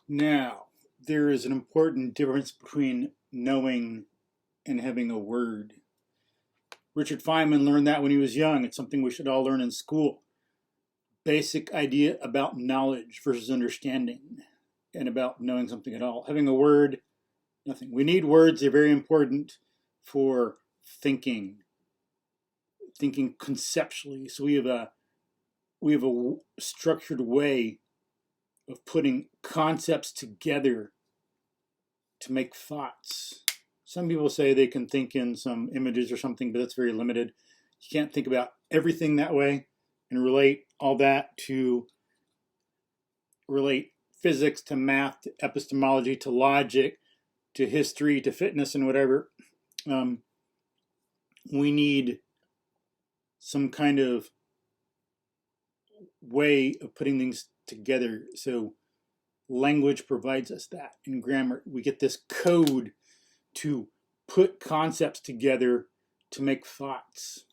Now, there is an important difference between knowing and having a word. Richard Feynman learned that when he was young. It's something we should all learn in school. Basic idea about knowledge versus understanding, and about knowing something at all. Having a word, nothing. We need words. They're very important for thinking conceptually. So we have a structured way of putting concepts together to make thoughts. Some people say they can think in some images or something, but that's very limited. You can't think about everything that way and relate all that to relate physics to math, to epistemology, to logic, to history, to fitness, and whatever. We need some kind of way of putting things together. So language provides us that. In grammar, we get this code to put concepts together to make thoughts.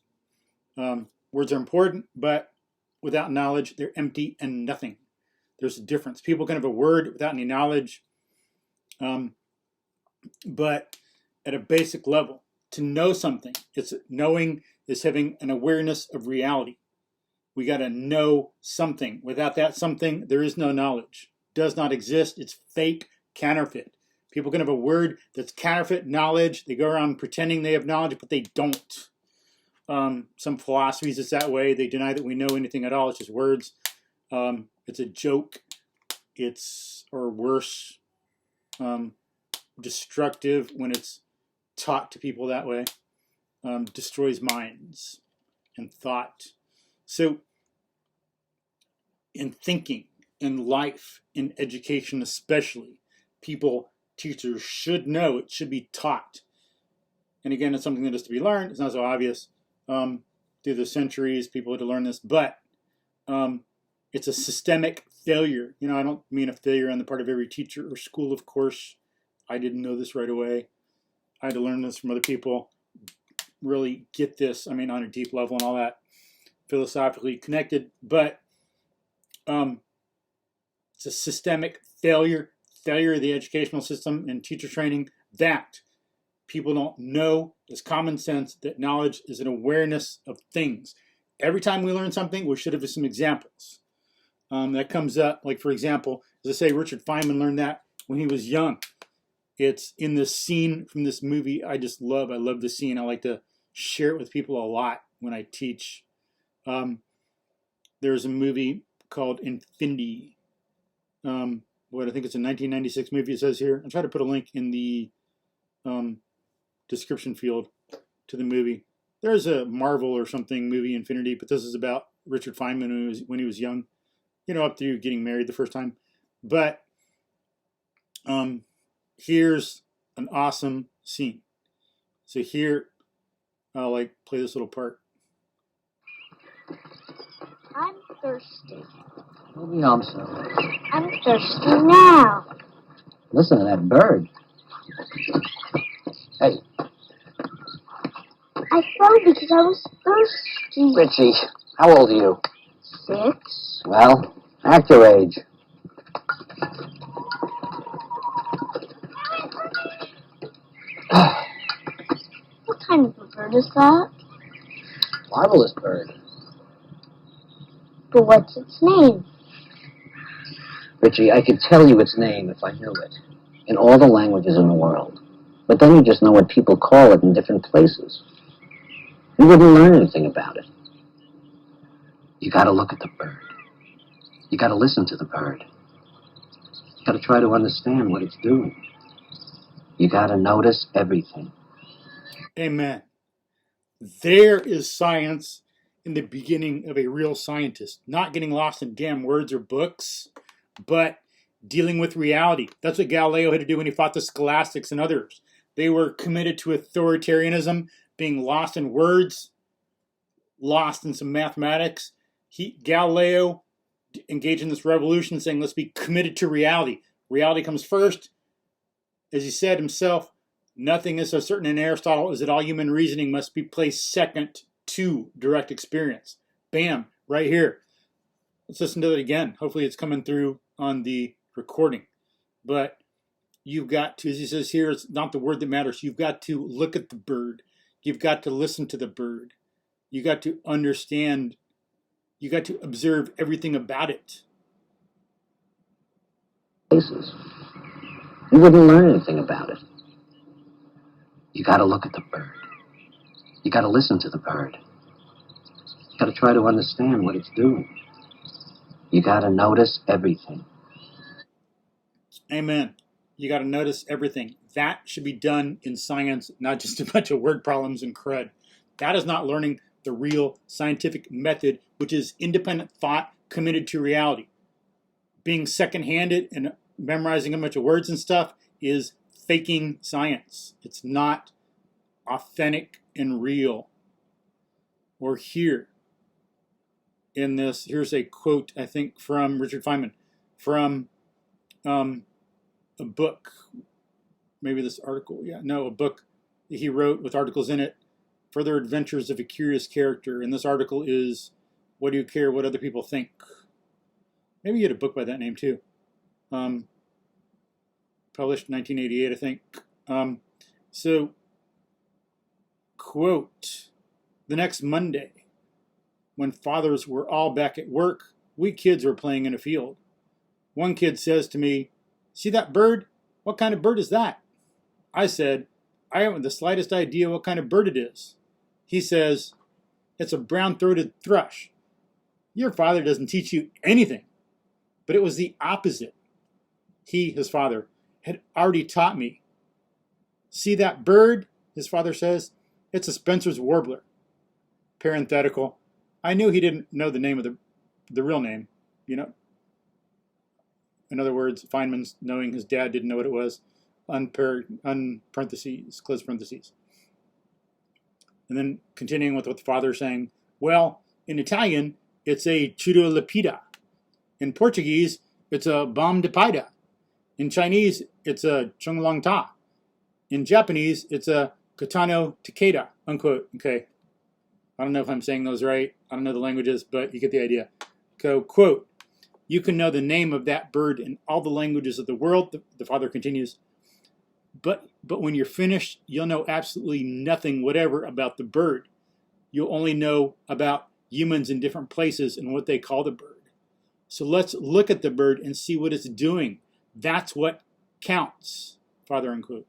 Words are important, but without knowledge, they're empty and nothing. There's a difference. People can have a word without any knowledge, but at a basic level, to know something, it's knowing is having an awareness of reality. We got to know something. Without that something, there is no knowledge. Does not exist. It's fake, counterfeit. People can have a word that's counterfeit knowledge. They go around pretending they have knowledge, but they don't. Some philosophies, it's that way. They deny that we know anything at all. It's just words. It's a joke. It's, or worse, destructive when it's taught to people that way. Destroys minds and thought. So, in thinking, in life, in education especially, teachers should know, it should be taught. And again, it's something that is to be learned. It's not so obvious. Through the centuries, people had to learn this, but it's a systemic failure. I don't mean a failure on the part of every teacher or school, of course. I didn't know this right away. I had to learn this from other people, really get this, on a deep level and all that, philosophically connected, but it's a systemic failure of the educational system and teacher training that people don't know. It's common sense that knowledge is an awareness of things. Every time we learn something, we should have some examples. That comes up, like for example, as I say, Richard Feynman learned that when he was young. It's in this scene from this movie I just love. I love the scene. I like to share it with people a lot when I teach. There's a movie called Infinity. I think it's a 1996 movie, it says here. I'll try to put a link in the description field to the movie. There's a Marvel or something movie, Infinity, but this is about Richard Feynman when he was young, up through getting married the first time. But here's an awesome scene. So here, I'll play this little part. I'm thirsty. Maybe I'm sorry. I'm thirsty now. Listen to that bird. Hey. I fell because I was thirsty. Richie, how old are you? 6. Well, act your age. What kind of a bird is that? Marvelous bird. But what's its name? Richie, I could tell you its name if I knew it, in all the languages in the world. But then you just know what people call it in different places. You wouldn't learn anything about it. You gotta look at the bird. You gotta listen to the bird. You gotta try to understand what it's doing. You gotta notice everything. Amen. There is science in the beginning of a real scientist. Not getting lost in damn words or books, but dealing with reality. That's what Galileo had to do when he fought the scholastics and others. They were committed to authoritarianism, being lost in words, lost in some mathematics. Galileo engaged in this revolution saying, let's be committed to reality. Reality comes first. As he said himself, nothing is so certain in Aristotle as that all human reasoning must be placed second to direct experience. Bam, right here. Let's listen to it again. Hopefully it's coming through on the recording. But you've got to, as he says here, it's not the word that matters. You've got to look at the bird. You've got to listen to the bird. You got to understand. You got to observe everything about it. Places. You wouldn't learn anything about it. You got to look at the bird. You got to listen to the bird. You got to try to understand what it's doing. You got to notice everything. Amen. You got to notice everything. That should be done in science, not just a bunch of word problems and crud. That is not learning the real scientific method, which is independent thought committed to reality. Being second-handed and memorizing a bunch of words and stuff is faking science. It's not authentic and real. Or here, in this, here's a quote, I think, from Richard Feynman, from a book, maybe this article, a book that he wrote with articles in it, Further Adventures of a Curious Character. And this article is, What Do You Care What Other People Think? Maybe you had a book by that name too. Published in 1988, I think. So, quote, the next Monday, when fathers were all back at work, we kids were playing in a field. One kid says to me, "See that bird? What kind of bird is that?" I said, "I haven't the slightest idea what kind of bird it is." He says, "It's a brown-throated thrush." Your father doesn't teach you anything. But it was the opposite. He, his father, had already taught me. "See that bird?" his father says. "It's a Spencer's warbler." Parenthetical. I knew he didn't know the name of the real name, you know. In other words, Feynman's knowing his dad didn't know what it was. Parentheses, close parentheses. And then continuing with what the father is saying, well, in Italian, it's a Chutto Lapittida. In Portuguese, it's a Bom da Peida. In Chinese, it's a Chung-long-tah. In Japanese, it's a Katano Tekeda, unquote. Okay. I don't know if I'm saying those right. I don't know the languages, but you get the idea. So, quote, you can know the name of that bird in all the languages of the world, the father continues, but when you're finished, you'll know absolutely nothing whatever about the bird. You'll only know about humans in different places and what they call the bird. So let's look at the bird and see what it's doing. That's what counts, father unquote.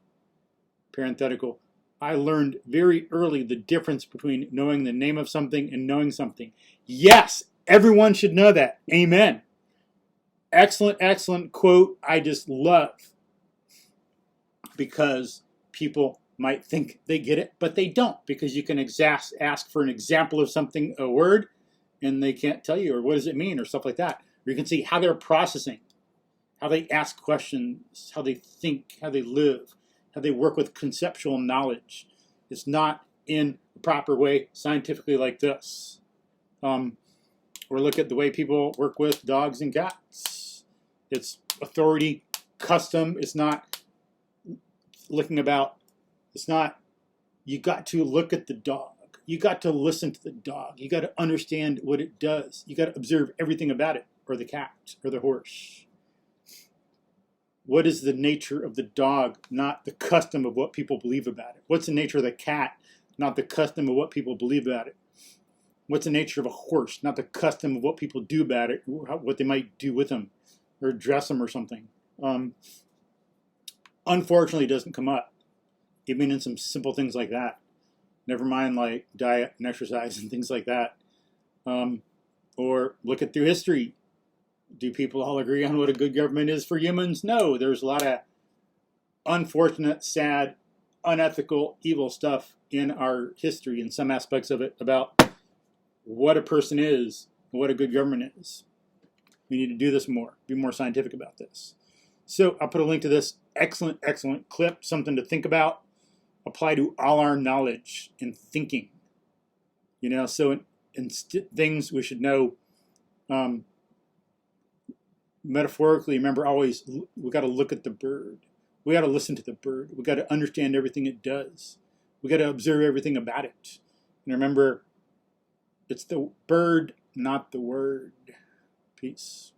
Parenthetical. I learned very early the difference between knowing the name of something and knowing something. Yes, everyone should know that. Amen. Excellent, excellent quote. I just love, because people might think they get it, but they don't, because you can ask for an example of something, a word, and they can't tell you, or what does it mean, or stuff like that. Or you can see how they're processing, how they ask questions, how they think, how they live, how they work with conceptual knowledge. It's not in a proper way scientifically like this. Or look at the way people work with dogs and cats. It's authority, custom. It's not looking about, it's not, you got to look at the dog. You got to listen to the dog. You got to understand what it does. You got to observe everything about it, or the cat, or the horse. What is the nature of the dog, not the custom of what people believe about it? What's the nature of the cat, not the custom of what people believe about it? What's the nature of a horse, not the custom of what people do about it, what they might do with them, or dress them or something? Unfortunately, it doesn't come up, even in some simple things like that. Never mind like diet and exercise and things like that. Or look at through history. Do people all agree on what a good government is for humans? No, there's a lot of unfortunate, sad, unethical, evil stuff in our history, in some aspects of it, about what a person is, and what a good government is. We need to do this more, be more scientific about this. So I'll put a link to this excellent, excellent clip, something to think about, apply to all our knowledge and thinking. You know, so in things we should know, metaphorically, remember always, we got to look at the bird. We got to listen to the bird. We got to understand everything it does. We got to observe everything about it. And remember, it's the bird, not the word. Peace.